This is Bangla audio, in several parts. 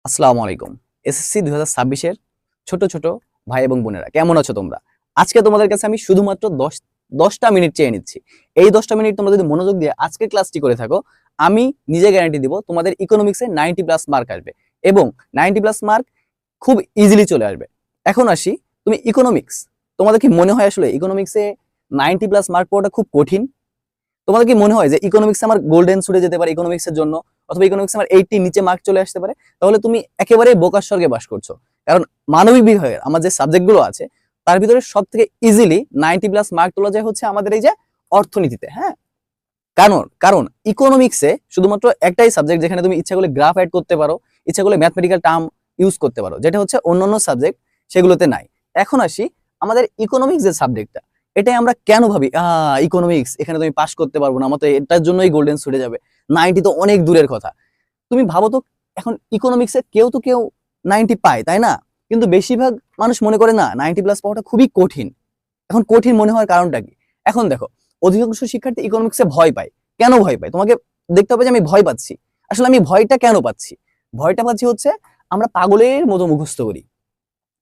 আসসালামু আলাইকুম। এসএসসি 2026 এর ছোট, ছোট ভাই এবং বোনেরা কেমন আছো তোমরা? আজকে তোমাদের কাছে আমি শুধুমাত্র 10টা মিনিট চেয়ে নিচ্ছি। এই 10টা মিনিট তোমরা যদি মনোযোগ দিয়ে আজকের ক্লাসটি করে থাকো, আমি নিজে গ্যারান্টি দিব তোমাদের ইকোনমিক্সে 90 প্লাস মার্ক আসবে এবং 90 প্লাস মার্ক খুব ইজিলি চলে আসবে। এখন আসি, তুমি ইকোনমিক্স, তোমাদের কি মনে হয় আসলে ইকোনমিক্সে 90 প্লাস মার্ক পাওয়াটা খুব কঠিন? তোমাদের কি মনে হয় যে ইকোনমিক্সে আমার গোল্ডেন ছুটে যেতে পারে ইকোনমিক্সের জন্য, অথবা ইকোনমিক্সে আমার 80 নিচে মার্ক চলে আসতে পারে? তাহলে তুমি একেবারে বোকার স্বর্গে বাস করছো। কারণ মানবিক বিভাগের আমার যে সাবজেক্টগুলো আছে তার ভিতরে সব থেকে ইজিলি 90 প্লাস মার্ক তোলা যায় হচ্ছে আমাদের এই যে অর্থনীতিতে। হ্যাঁ, কারণ কারণ ইকোনমিক্সে শুধুমাত্র একটাই সাবজেক্ট যেখানে তুমি ইচ্ছা করলে গ্রাফ অ্যাড করতে পারো, ইচ্ছা করলে ম্যাথমেটিক্যাল টার্ম ইউজ করতে পারো, যেটা হচ্ছে অন্যান্য সাবজেক্ট সেগুলোতে নাই। এখন আসি, আমাদের ইকোনমিক্স যে সাবজেক্টটা, এটাই আমরা কেন ভাবি ইকোনমিক্স এখানে তুমি পাস করতে পারবো না, আমার তো এটার জন্যই গোল্ডেন ছুটে যাবে, 90 তো অনেক দূরের কথা। তুমি ভাবো তো, এখন ইকোনমিক্সে কেউ 90 পায়, তাই না? কিন্তু বেশিরভাগ মানুষ মনে করে না 90 প্লাস পাওয়াটা খুবই কঠিন। এখন কঠিন মনে হওয়ার কারণটা কি? এখন দেখো, অধিকাংশ শিক্ষার্থী ইকোনমিক্সে ভয় পায়। কেন ভয় পায়? তোমাকে দেখতে হবে যে আমি ভয় পাচ্ছি। আসলে আমি ভয়টা কেন পাচ্ছি? ভয়টা পাচ্ছি হচ্ছে আমরা পাগলের মতো মুখস্থ করি।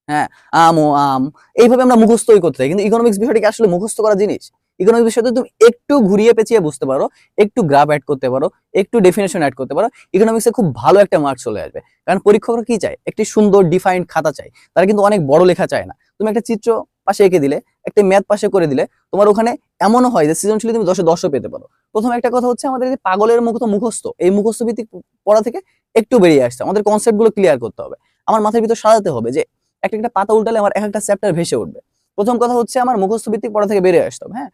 হ্যাঁ, আম ও আম, এইভাবে আমরা মুখস্থই করতে চাই। কিন্তু ইকোনমিক্স বিষয়টা কি আসলে মুখস্থ করা জিনিস? ইকোনমিক্স বিষয়টা তুমি একটু ঘুরিয়ে পেঁচিয়ে বুঝতে পারো, একটু গ্রাফ অ্যাড করতে পারো, একটু ডেফিনেশন অ্যাড করতে পারো, ইকোনমিক্সে খুব ভালো একটা মার্ক চলে আসবে। কারণ পরীক্ষকরা কি চায়? একটি সুন্দর ডিফাইন্ড খাতা চায়। তারা কিন্তু অনেক বড় লেখা চায় না। তুমি একটা চিত্র পাশে এঁকে দিলে, একটা ম্যাথ পাশে করে দিলে, তোমার ওখানে এমনও হয় যে সৃজনশীল তুমি 10-10ও পেতে পারো। প্রথম একটা কথা হচ্ছে, আমাদের এই যে পাগলের মতো মুখস্থ, এই মুখস্থ ভিত্তিক পড়া থেকে একটু বেরিয়ে আসছে। আমাদের কনসেপ্টগুলো ক্লিয়ার করতে হবে। আমার মাথার ভিতর সাজাতে হবে যে একটা একটা পাতা উল্টালে আমার এক একটা চ্যাপ্টার ভেসে উঠবে। প্রথম কথা হচ্ছে, আমার মুখস্থ ভিত্তিক পড়া থেকে বেরিয়ে আসতে হবে। হ্যাঁ,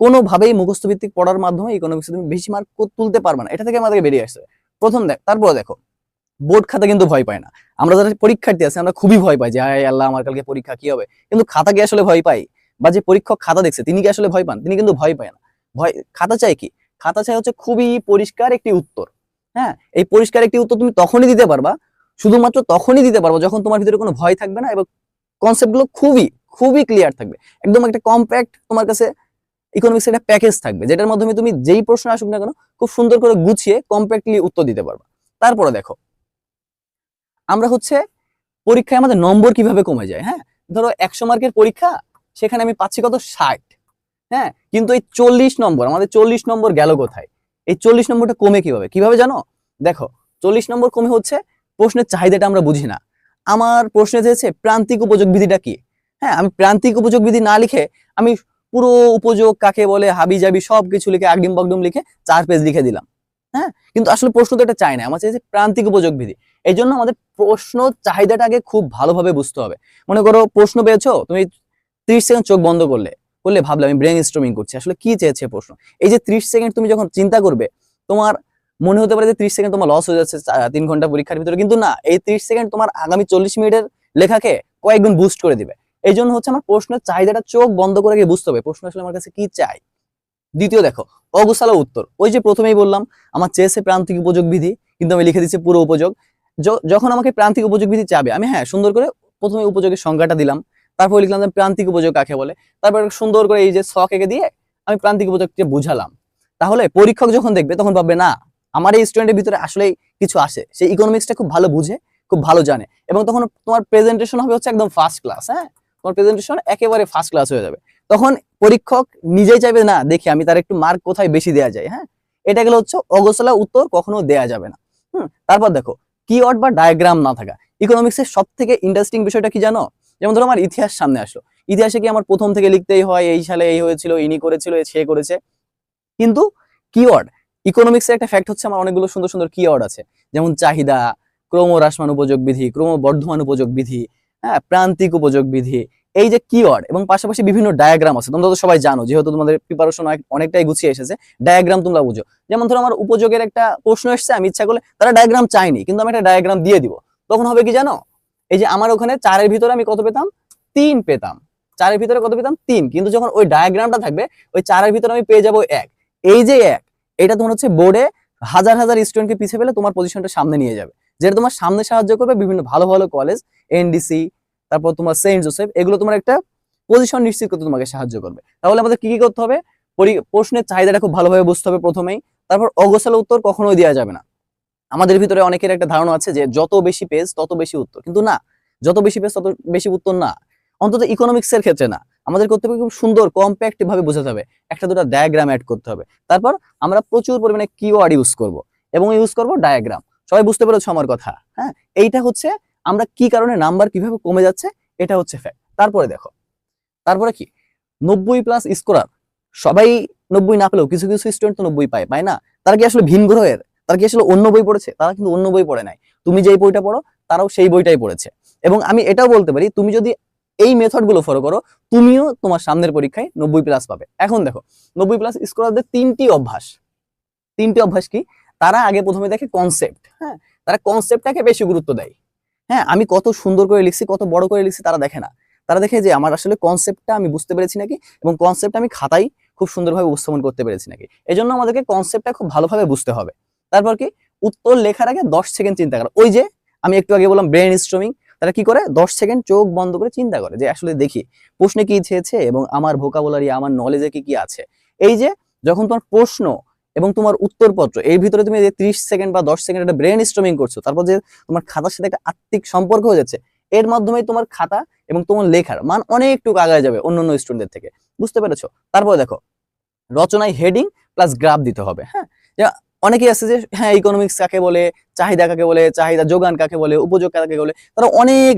কোনোভাবেই মুখস্থ ভিত্তিক পড়ার মাধ্যমে ইকোনমিক্সে তুমি বেশি মার্ক তুলতে পারবে না, এটা থেকে আমাদেরকে বেরিয়ে আসতে হবে। প্রথম তারপরে দেখো, বোর্ড খাতা কিন্তু ভয় পায় না। আমরা যারা পরীক্ষার্থী আছে আমরা খুবই ভয় পাই যে আয় আল্লাহ আমার কালকে পরীক্ষা কি হবে। কিন্তু খাতা কি আসলে ভয় পাই? বা যে পরীক্ষক খাতা দেখছে তিনি কি আসলে ভয় পান? তিনি কিন্তু ভয় পায় না। খাতা চাই কি? খাতা চাই হচ্ছে খুবই পরিষ্কার একটি উত্তর। হ্যাঁ, এই পরিষ্কার একটি উত্তর তুমি তখনই দিতে পারবা, শুধুমাত্র তখনই দিতে পারবো যখন তোমার ভিতরে কোনো ভয় থাকবে না এবং কনসেপ্টগুলো খুবই খুবই ক্লিয়ার থাকবে। একদম একটা কম্প্যাক্ট তোমার কাছে ইকোনমিক্স একটা প্যাকেজ থাকবে, যেটার মাধ্যমে তুমি যেই প্রশ্ন আসুক না কেন খুব সুন্দর করে গুছিয়ে কম্প্যাক্টলি উত্তর দিতে পারবা। তারপরে দেখো, আমরা হচ্ছে পরীক্ষায় আমাদের নম্বর কিভাবে কমে যায়। হ্যাঁ, ধরো 100 মার্কের পরীক্ষা, সেখানে আমি পাচ্ছি কত? 60। হ্যাঁ, কিন্তু এই 40 নম্বর, আমাদের 40 নম্বর গেল কোথায়? এই 40 নম্বরটা কমে কিভাবে কিভাবে জানো? দেখো, 40 নম্বর কমে হচ্ছে প্রশ্নের চাহিদাটা আমরা বুঝি না। আমার প্রশ্নে চেয়েছে প্রান্তিক উপযোগ বিধিটা কি। হ্যাঁ, আমি প্রান্তিক উপযোগ বিধি না লিখে আমি পুরো উপযোগ কাকে বলে হাবি জাবি সবকিছু লিখে আগডিম বগডুম লিখে 4 পেজ লিখে দিলাম। হ্যাঁ, কিন্তু আসলে প্রশ্ন তো এটা চাই না, আমার চাইছে প্রান্তিক উপযোগ বিধি। এই জন্য আমাদের প্রশ্ন চাহিদাটাকে খুব ভালোভাবে বুঝতে হবে। মনে করো প্রশ্ন পেয়েছো, তুমি 30 সেকেন্ড চোখ বন্ধ করলে করলে ভাবলে আমি ব্রেন স্ট্রমিং করছি, আসলে কি চেয়েছে প্রশ্ন। এই যে 30 সেকেন্ড তুমি যখন চিন্তা করবে, তোমার মনে হতে পারে যে 30 সেকেন্ড তোমার লস হয়ে যাচ্ছে 3 ঘন্টা পরীক্ষার ভিতরে, কিন্তু না, এই 30 সেকেন্ড তোমার আগামী 40 মিনিটের লেখাকে কয়েকগুণ বুস্ট করে দিবে। এই জন্য হচ্ছে আমার প্রশ্নের চাহিদাটা চোখ বন্ধ করে গিয়ে বুঝতে হবে প্রশ্ন আসলে আমার কাছে কি চাই। দ্বিতীয় দেখো, অগোছালো উত্তর। ওই যে প্রথমেই বললাম, আমার চেয়েছে প্রান্তিক উপযোগ বিধি, কিন্তু আমি লিখে দিচ্ছি পুরো উপযোগ। যখন আমাকে প্রান্তিক উপযোগ বিধি চাবে, আমি হ্যাঁ সুন্দর করে প্রথমে উপযোগের সংজ্ঞাটা দিলাম, তারপর লিখলাম যে প্রান্তিক উপযোগ কাকে বলে, তারপর সুন্দর করে এই যে ছক এঁকে দিয়ে আমি প্রান্তিক উপযোগকে বুঝালাম। তাহলে পরীক্ষক যখন দেখবে তখন ভাববে না, আমার এই স্টুডেন্টের ভিতরে আসলে কিছু আসে, সেই ইকোনমিক্সটা খুব ভালো বুঝে, খুব ভালো জানে। এবং তখন তোমার প্রেজেন্টেশন হবে হচ্ছে একদম ফার্স্ট ক্লাস। হ্যাঁ, তোমার প্রেজেন্টেশন একেবারে ফার্স্ট ক্লাস হয়ে যাবে। তখন পরীক্ষক নিজেই চাইবে না, দেখি আমি তার একটু মার্ক কোথায় বেশি দেওয়া যায়। হ্যাঁ, এটা গেলে হচ্ছে অগোছালো উত্তর কখনো দেয়া যাবে না। তারপর দেখো, কিওয়ার্ড বা ডায়াগ্রাম না থাকা। ইকোনমিক্সের সব থেকে ইন্টারেস্টিং বিষয়টা কি জানো? যেমন ধরো আমার ইতিহাস সামনে আসলো, ইতিহাসে কি আমার প্রথম থেকে লিখতেই হয় এই সালে এই হয়েছিল, ইনি করেছিল, সে করেছে? কিন্তু কিওয়ার্ড, ইকোনমিক্সের একটা ফ্যাক্ট হচ্ছে আমার অনেকগুলো সুন্দর সুন্দর কিওয়ার্ড আছে, যেমন চাহিদা, ক্রমহ্রাসমান উপযোগ বিধি, ক্রমবর্ধমান উপযোগ বিধি, হ্যাঁ, প্রান্তিক উপযোগ বিধি। এই যে কিওয়ার্ড এবং পাশাপাশি বিভিন্ন ডায়াগ্রাম আছে, তোমরা তো সবাই জানো, যেহেতু তোমাদের প্রিপারেশন অনেকটাই গুছিয়ে এসেছে, ডায়াগ্রাম তোমরা বুঝো। যেমন ধরো আমার উপযোগের একটা প্রশ্ন এসছে, আমি ইচ্ছা করলে, তারা ডায়াগ্রাম চাইনি কিন্তু আমি একটা ডায়াগ্রাম দিয়ে দিব, তখন হবে কি জানো? এই যে আমার ওখানে 4-এর ভিতরে আমি কত পেতাম? 3 পেতাম। 4-এর ভিতরে কত পেতাম? 3। কিন্তু যখন ওই ডায়াগ্রামটা থাকবে, ওই 4-এর ভিতরে আমি পেয়ে যাবো 1। এই যে 1, এটা তোমার হচ্ছে বোর্ডে হাজার হাজার স্টুডেন্টকে পিছিয়ে ফেলে তোমার পজিশনটা সামনে নিয়ে যাবে, যেটা তোমার সামনে সাহায্য করবে বিভিন্ন ভালো ভালো কলেজ, এনডিসি, তারপর তোমার সেন্ট জোসেফ, এগুলো তোমার একটা পজিশন নিশ্চিত করতে তোমাকে সাহায্য করবে। তাহলে আমাদের কি কি করতে হবে? প্রশ্নের চাহিদাটা খুব ভালোভাবে বুঝতে হবে প্রথমেই। তারপর অগোছালো উত্তর কখনোই দেওয়া যাবে না। আমাদের ভিতরে অনেকের একটা ধারণা আছে যে যত বেশি পেজ তত বেশি উত্তর, কিন্তু না, যত বেশি পেজ তত বেশি উত্তর না, অন্তত ইকোনমিক্সের ক্ষেত্রে না। আমাদের করতে হবে খুব সুন্দর কম্প্যাক্ট ভাবে বোঝাতে হবে, একটা দুটো ডায়াগ্রাম অ্যাড করতে হবে, তারপর আমরা প্রচুর পরিমাণে কিওয়ার্ড ইউজ করব এবং ইউজ করব ডায়াগ্রাম। সবাই বুঝতে পেরেছো আমার কথা? হ্যাঁ, এইটা হচ্ছে আমরা কি কারণে নাম্বার কিভাবে কমে যাচ্ছে, এটা হচ্ছে ফ্যাক্ট। তারপরে দেখো, তারপরে কি 90+ স্কোরার, সবাই 90 না পেলেও কিছু কিছু স্টুডেন্ট তো 90 পায়, পায় না? তারা কি আসলে ভিন গ্রহের? তারা কি আসলে অন্য বই পড়েছে? তারা কিন্তু অন্য বই পড়ে নাই। তুমি যেই বইটা পড়ো তারাও সেই বইটাই পড়েছে। এবং আমি এটাও বলতে পারি, তুমি যদি এই মেথড গুলো ফলো করো, তুমিও তোমার সামনের পরীক্ষায় 90+ পাবে। এখন দেখো, 90+ স্কোরারদের তিনটি অভ্যাস কি? তারা আগে প্রথমে দেখে কনসেপ্ট। হ্যাঁ, তারা কনসেপ্টটাকে বেশি গুরুত্ব দেয়। হ্যাঁ, আমি কত সুন্দর করে লিখছি, কত বড় করে লিখছি তারা দেখে না। তারা দেখে যে আমার আসলে কনসেপ্টটা আমি বুঝতে পেরেছি নাকি, এবং কনসেপ্ট আমি খাতায় খুব সুন্দরভাবে উপস্থাপন করতে পেরেছি নাকি। এজন্য আমাদেরকে কনসেপ্টটা খুব ভালোভাবে বুঝতে হবে। তারপর কি, উত্তর লেখার আগে 10 সেকেন্ড চিন্তা করা। ওই যে আমি একটু আগে বললাম ব্রেন স্ট্রমিং, তারা কি করে 10 সেকেন্ড চোখ বন্ধ করে চিন্তা করে যে আসলে দেখি প্রশ্নে কি চেয়েছে এবং আমার ভোকাবুলারি, আমার নলেজে কি কি আছে। এই যে যখন তোমার প্রশ্ন এবং তোমার উত্তরপত্র এর ভিতরে তুমি যে 30 সেকেন্ড বা 10 সেকেন্ড একটা ব্রেন স্ট্রমিং করছো, তারপর যে তোমার খাতার সাথে একটা আত্মিক সম্পর্ক হয়ে যাচ্ছে, এর মাধ্যমে তোমার খাতা এবং তোমার লেখার মান অনেকটুকু আগায় যাবে অন্যান্য স্টুডেন্টদের থেকে। বুঝতে পেরেছো? তারপর দেখো, রচনায় হেডিং প্লাস গ্রাফ দিতে হবে। হ্যাঁ, অনেকেই আছে যে হ্যাঁ ইকোনমিক্স কাকে বলে, চাহিদা কাকে বলে, চাহিদা যোগান কাকে বলে, উপযোগ কাকে বলে, তারা অনেক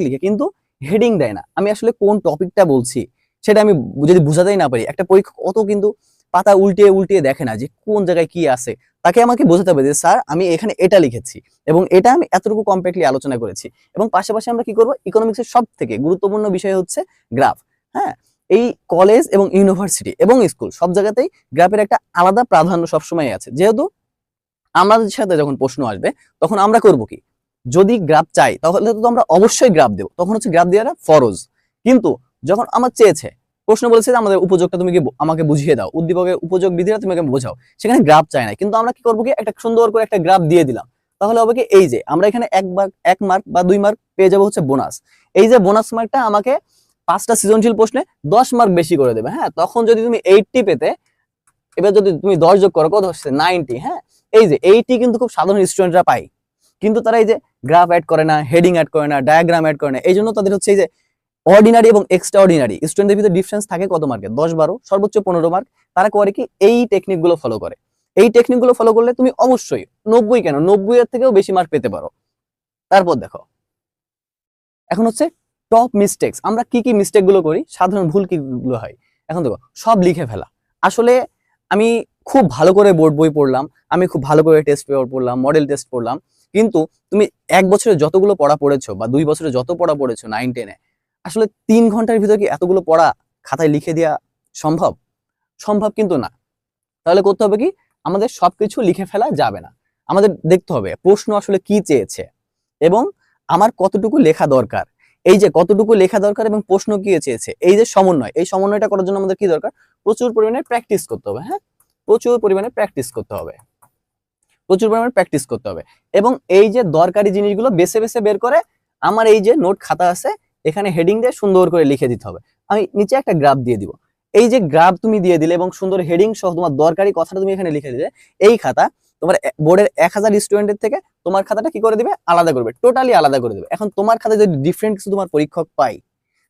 লিখে কিন্তু হেডিং দেয় না। আমি আসলে কোন টপিকটা বলছি সেটা আমি যদি বুঝাতেই না পারি, একটা পরীক্ষক অত কিন্তু পাতা উল্টিয়ে উল্টিয়ে দেখে না যে কোন জায়গায় কি আছে। তাকে আমাকে বোঝাতে হবে যে স্যার আমি এখানে এটা লিখেছি এবং এটা আমি এতটুকু কমপ্লিটলি আলোচনা করেছি। এবং পাশাপাশি আমরা কি করবো, ইকোনমিক্সের সব থেকে গুরুত্বপূর্ণ বিষয় হচ্ছে গ্রাফ। হ্যাঁ, এই কলেজ এবং ইউনিভার্সিটি এবং স্কুল সব জায়গাতেই গ্রাফের একটা আলাদা প্রাধান্য সবসময় আছে। যেহেতু আমাদের সাথে যখন প্রশ্ন আসবে তখন আমরা করব কি, যদি গ্রাফ চাই তাহলে তো আমরা অবশ্যই গ্রাফ দেবো, তখন হচ্ছে গ্রাফ দেওয়াটা ফরজ। কিন্তু যখন আমার চেয়েছে, প্রশ্ন বলেছে যে আমাদের উপযোগটা তুমি কি আমাকে বুঝিয়ে দাও, উদ্দীপকের উপযোগ বিধিটা তুমি আমাকে বোঝাও, সেখানে গ্রাফ চাই না, কিন্তু আমরা কি করবো কি, একটা সুন্দর করে একটা গ্রাফ দিয়ে দিলাম। তাহলে হবে কি, এই যে আমরা এখানে 1 মার্ক বা 2 মার্ক পেয়ে যাবো হচ্ছে বোনাস। এই যে বোনাস মার্কটা আমাকে 5টা সৃজনশীল প্রশ্নে 10 মার্ক বেশি করে দেবে। হ্যাঁ, তখন যদি তুমি 80 পেতে, এবার যদি তুমি 10 যোগ করো কত হচ্ছে 90। হ্যাঁ, এই যে 80 কিন্তু খুব সাধারণ স্টুডেন্টরা পায়, কিন্তু তারা এই যে গ্রাফ অ্যাড করে না, হেডিং অ্যাড করে না, ডায়াগ্রাম অ্যাড করে না। এই জন্য তাদের হচ্ছে এই যে অর্ডিনারি এবং এক্সট্রা অর্ডিনারি স্টুডেন্টদের ভিতরে ডিফারেন্স থাকে কত মার্কের, 10-12, সর্বোচ্চ 15 মার্ক। তারা করে কি, এই টেকনিক গুলো ফলো করে। এই টেকনিক গুলো ফলো করলে তুমি অবশ্যই 90 কেন 90 এর থেকেও বেশি মার্ক পেতে পারো। তারপর দেখো, এখন হচ্ছে টপ মিস্টেকস। আমরা কি কি মিস্টেক গুলো করি, সাধারণ ভুল কি গুলো হয়। এখন দেখো, সব লিখে ফেলা। আসলে আমি খুব ভালো করে বোর্ড বই পড়লাম, আমি খুব ভালো করে টেস্ট পেপার পড়লাম, মডেল টেস্ট পড়লাম, কিন্তু তুমি 1 বছরে যতগুলো পড়া পড়েছো বা 2 বছরে যত পড়া পড়েছো 9-10-এ, আসলে 3 ঘন্টার ভিতরে কি এতগুলো পড়া খাতায় লিখে দেওয়া সম্ভব? সম্ভব কিন্তু না। তাহলে করতে হবে কি, আমাদের সবকিছু লিখে ফেলা যাবে না। আমাদের দেখতে হবে প্রশ্ন আসলে কি চেয়েছে এবং আমার কতটুকু লেখা দরকার। এই যে কতটুকু লেখা দরকার এবং প্রশ্ন কি চেয়েছে, এই যে সমন্বয়, এই সমন্বয়টা করার জন্য আমাদের কি দরকার, প্রচুর পরিমাণে প্র্যাকটিস করতে হবে। হ্যাঁ, প্রচুর পরিমাণে প্র্যাকটিস করতে হবে, প্রচুর পরিমাণে প্র্যাকটিস করতে হবে। এবং এই যে দরকারি জিনিসগুলো বেছে বেছে বের করে আমার এই যে নোট খাতা আছে এখানে হেডিং দিয়ে সুন্দর করে লিখে দিতে হবে। আমি নিচে একটা গ্রাফ দিয়ে দিব। এই যে গ্রাফ তুমি দিয়ে দিলে এবং সুন্দর হেডিং সহ তোমার দরকারি কথাটা তুমি এখানে লিখে দিলে, এই খাতা তোমার বোর্ডের 1000 স্টুডেন্টের থেকে তোমার খাতাটা কি করে দিবে, আলাদা করবে, টোটালি আলাদা করে দেবে। এখন তোমার খাতায় যদি ডিফারেন্ট কিছু তোমার পরীক্ষক পাই,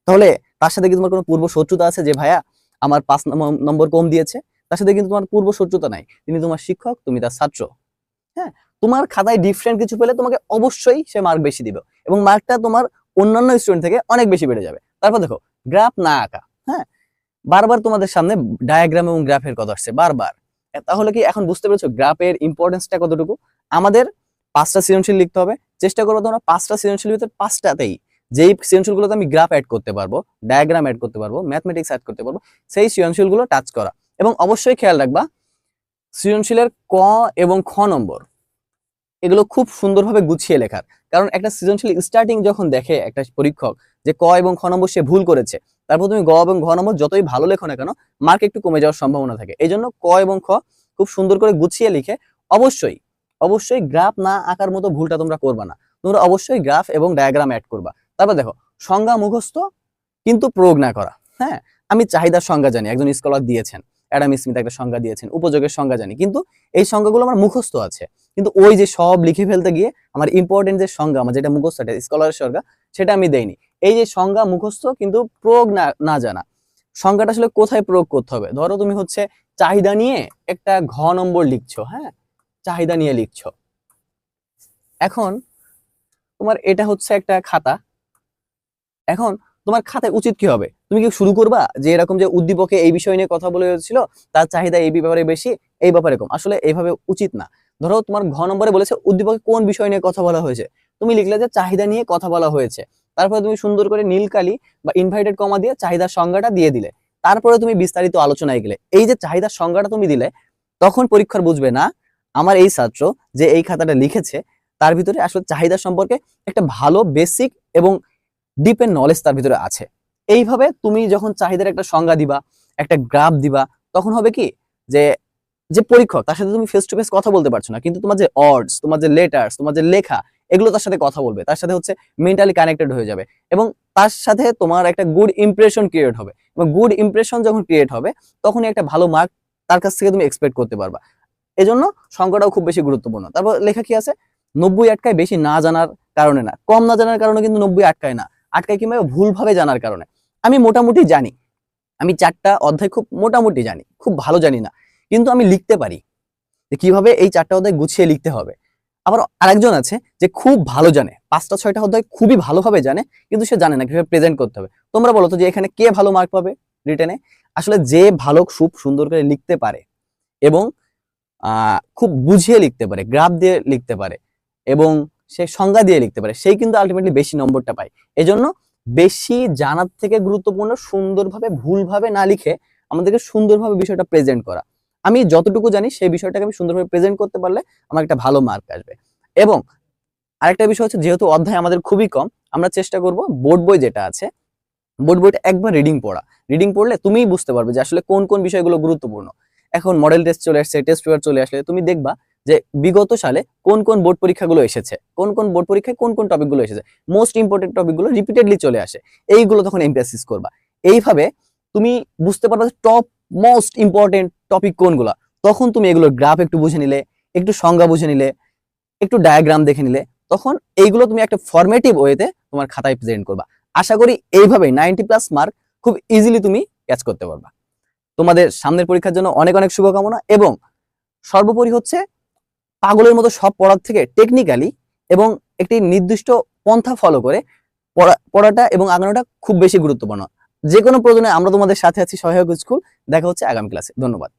তাহলে তার সাথে কি তোমার কোনো পূর্ব শত্রুতা আছে যে ভাইয়া আমার 5 নম্বর কম দিয়েছে? তার সাথে কিন্তু তোমার পূর্ব শত্রুতা নাই, তিনি তোমার শিক্ষক, তুমি তার ছাত্র। হ্যাঁ, তোমার খাতায় ডিফারেন্ট কিছু পেলে তোমাকে অবশ্যই সে মার্ক বেশি দিবে এবং মার্কটা তোমার অন্যান্য স্টুডেন্ট থেকে অনেক বেশি বেড়ে যাবে। তারপর দেখো, গ্রাফ না আঁকা। হ্যাঁ, বারবার তোমাদের সামনে ডায়াগ্রাম এবং গ্রাফের কথা আসছে বারবার। তাহলে কি এখন বুঝতে পেরেছো গ্রাফের ইম্পর্টেন্সটা কতটুকু? আমাদের 5টা সৃজনশীল লিখতে হবে। চেষ্টা করো তোমরা 5টা সৃজনশীল ভিতরে 5টাতেই যেই সৃজনশীলগুলোতে আমি গ্রাফ অ্যাড করতে পারবো, ডায়াগ্রাম অ্যাড করতে পারবো, ম্যাথমেটিক্স অ্যাড করতে পারবো, সেই সৃজনশীলগুলো টাচ করা। এবং অবশ্যই খেয়াল রাখবা, সৃজনশীলের ক এবং খ নম্বর এগুলো খুব সুন্দরভাবে গুছিয়ে লেখার। কারণ একটা সৃজনশীল স্টার্টিং যখন দেখে একটা পরীক্ষক যে ক এবং খ নম্বর সে ভুল করেছে, তারপর তুমি গ এবং ঘ নম্বর যতই ভালো লেখো না কেন, মার্ক একটু কমে যাওয়ার সম্ভাবনা থাকে। এই জন্য ক এবং খ খুব সুন্দর করে গুছিয়ে লিখে অবশ্যই অবশ্যই গ্রাফ না আঁকার মতো ভুলটা তোমরা করবা না। তোমরা অবশ্যই গ্রাফ এবং ডায়াগ্রাম অ্যাড করবা। তারপর দেখো, সংজ্ঞা মুখস্থ কিন্তু প্রয়োগ না করা। হ্যাঁ, আমি চাহিদার সংজ্ঞা জানি, একজন স্কলার দিয়েছেন, অ্যাডাম স্মিথ একটা সংজ্ঞা দিয়েছেন, উপযোগের সংজ্ঞা জানি, কিন্তু এই সংজ্ঞাগুলো আমার মুখস্থ আছে, কিন্তু ওই যে সব লিখে ফেলতে গিয়ে আমার ইম্পর্টেন্ট যে সংজ্ঞা, আমার যেটা মুখস্থ, স্কলারের সংজ্ঞা, সেটা আমি দেইনি। এই যে সংজ্ঞা মুখস্থ কিন্তু প্রয়োগ না জানা, সংজ্ঞাটা আসলে কোথায় প্রয়োগ করতে হবে। ধরো তুমি হচ্ছে চাহিদা নিয়ে একটা ঘ নম্বর লিখছো, হ্যাঁ, চাহিদা নিয়ে লিখছো। এখন তোমার এটা হচ্ছে একটা খাতা। এখন তোমার খাতায় উচিত কি হবে? তুমি কি শুরু করবা যে এরকম যে উদ্দীপকে এই বিষয় নিয়ে কথা বলে হয়েছিল, তার চাহিদা এই ব্যাপারে বেশি, এই ব্যাপারে কম? আসলে এইভাবে উচিত না। ধরো তোমার ঘ নম্বরে বলেছে উদ্দীপকে কোন বিষয় নিয়ে কথা বলা হয়েছে, তুমি লিখলে যে চাহিদা নিয়ে কথা বলা হয়েছে, তারপরে তুমি সুন্দর করে নীল কালি বা ইনভাইটেড কমা দিয়ে চাহিদার সংজ্ঞাটা দিয়ে দিলে, তারপরে তুমি বিস্তারিত আলোচনায় গেলে। এই যে চাহিদার সংজ্ঞাটা তুমি দিলে, তখন পরীক্ষার বুঝবে না আমার এই ছাত্র যে এই খাতাটা লিখেছে তার ভিতরে আসলে চাহিদা সম্পর্কে একটা ভালো বেসিক এবং ডিপের নলেজ তার ভিতরে আছে। এইভাবে তুমি যখন চাহিদার একটা সংজ্ঞা দিবা, একটা গ্রাফ দিবা, তখন হবে কি যে যে পরীক্ষক তার সাথে তুমি ফেস টু ফেস কথা বলতে পারছো না, কিন্তু তোমার যে অর্ডস, তোমার যে লেটার্স, তোমার যে লেখা, এগুলো তার সাথে কথা বলবে, তার সাথে হচ্ছে মেন্টালি কানেক্টেড হয়ে যাবে, এবং তার সাথে তোমার একটা গুড ইমপ্রেশন ক্রিয়েট হবে, এবং গুড ইমপ্রেশন যখন ক্রিয়েট হবে তখনই একটা ভালো মার্ক তার কাছ থেকে তুমি এক্সপেক্ট করতে পারবা। এজন্য সংখ্যাটাও খুব বেশি গুরুত্বপূর্ণ। তারপর লেখা কি আছে, 90 আটকায় বেশি না জানার কারণে না, কম না জানার কারণে কিন্তু 90 আটকায় না, আটকায় কিংবা ভুলভাবে জানার কারণে। আমি মোটামুটি জানি, আমি 4টা অধ্যায় খুব মোটামুটি জানি, খুব ভালো জানি না, কিন্তু আমি লিখতে পারি যে কিভাবে এই 4টা অধ্যায় গুছিয়ে লিখতে হবে। আবার আরেকজন আছে যে খুব ভালো জানে, 5টা 6টা অধ্যায় খুবই ভালোভাবে জানে, কিন্তু সে জানে না কিভাবে প্রেজেন্ট করতে হবে। তোমরা বলো তো যে এখানে কে ভালো মার্ক পাবে রিটেনে? আসলে যে ভালো খুব সুন্দর করে লিখতে পারে এবং খুব বুঝিয়ে লিখতে পারে, গ্রাফ দিয়ে লিখতে পারে এবং সে সংজ্ঞা দিয়ে লিখতে পারে, সেই কিন্তু আলটিমেটলি বেশি নম্বরটা পায়। এজন্য বেশি জানার থেকে গুরুত্বপূর্ণ সুন্দরভাবে ভুলভাবে না লিখে আমাদেরকে সুন্দরভাবে বিষয়টা প্রেজেন্ট করা। আমি যতটুকু জানি সেই বিষয়টাকে আমি সুন্দরভাবে প্রেজেন্ট করতে পারলে আমার একটা ভালো মার্ক আসবে। এবং আরেকটা বিষয় হচ্ছে, যেহেতু অধ্যায় আমাদের খুবই কম, আমরা চেষ্টা করব বোর্ড বই যেটা আছে, বোর্ড বইটা একবার রিডিং পড়া। রিডিং পড়লে তুমিই বুঝতে পারবে যে আসলে কোন কোন বিষয়গুলো গুরুত্বপূর্ণ। এখন মডেল টেস্ট চলে আসছে, টেস্ট পেপার চলে আসলে তুমি দেখবা যে বিগত সালে কোন কোন বোর্ড পরীক্ষাগুলো এসেছে, কোন কোন বোর্ড পরীক্ষায় কোন কোন টপিকগুলো এসেছে, মোস্ট ইম্পর্টেন্ট টপিকগুলো রিপিটেডলি চলে আসে, এইগুলো তখন এমফাসিস করবা। এইভাবে তুমি বুঝতে পারবা যে টপ মোস্ট ইম্পর্টেন্ট টপিক কোনগুলো। তখন তুমি এগুলোর গ্রাফ একটু বুঝে নিলে, একটু সংজ্ঞা বুঝে নিলে, একটু ডায়াগ্রাম দেখে নিলে, তখন এইগুলো তুমি একটা ফরমেটিভ ওয়েতে তোমার খাতায় প্রেজেন্ট করবা। আশা করি এইভাবে 90+ মার্ক খুব ইজিলি তুমি ক্যাচ করতে পারবা। তোমাদের সামনের পরীক্ষার জন্য অনেক অনেক শুভকামনা, এবং সর্বোপরি হচ্ছে পাগলের মতো সব পড়ার থেকে টেকনিক্যালি এবং একটি নির্দিষ্ট পন্থা ফলো করে পড়াটা এবং আগানোটা খুব বেশি গুরুত্বপূর্ণ। যে কোনো প্রয়োজনে আমরা তোমাদের সাথে আছি, সহায়ক স্কুল। দেখা হচ্ছে আগামী ক্লাসে। ধন্যবাদ।